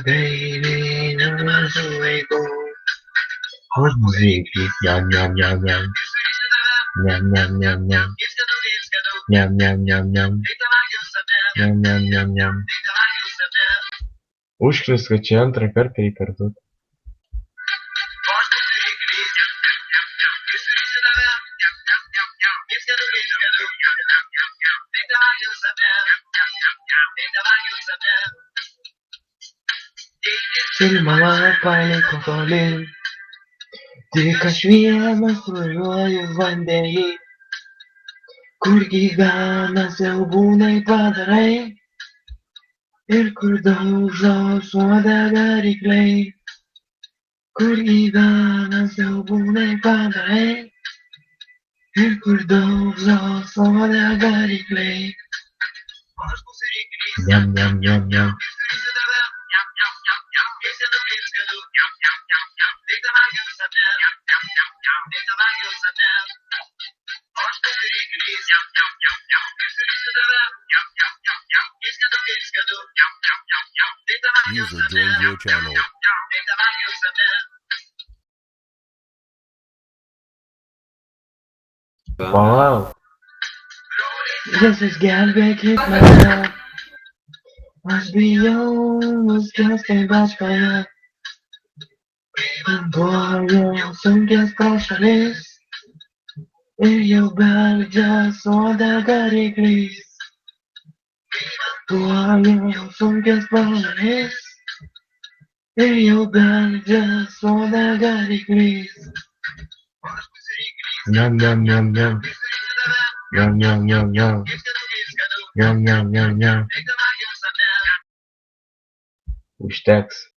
baby, never away go. Hot music, yum yum yum yum, yum yum yum yum, yum yum yum yum, yum yum yum yum. Užkrėsk, kad čia antrą kartą įkartot. Ir mama paliko tolyn, tik aš vienas važiuoju vandenį, kur gyvena siaubūnai padarai ir kur daužo uodegą rykliai, kur gyvena siaubūnai padarai ir kur daužo uodegą rykliai. Jam jam jam jam. User joined your channel. Palauk. Jėzus gelbėkit mane. Aš bijau nuskęsti bačkoje. Buvo sunkės pro šalis ir jau beldžia uodegą ryklys. Buvo sunkės pro šalis ir jau beldžia uodegą ryklys. Jam jam jam jam. Yum yum yum yum. Yum yum yum yum. Užteks.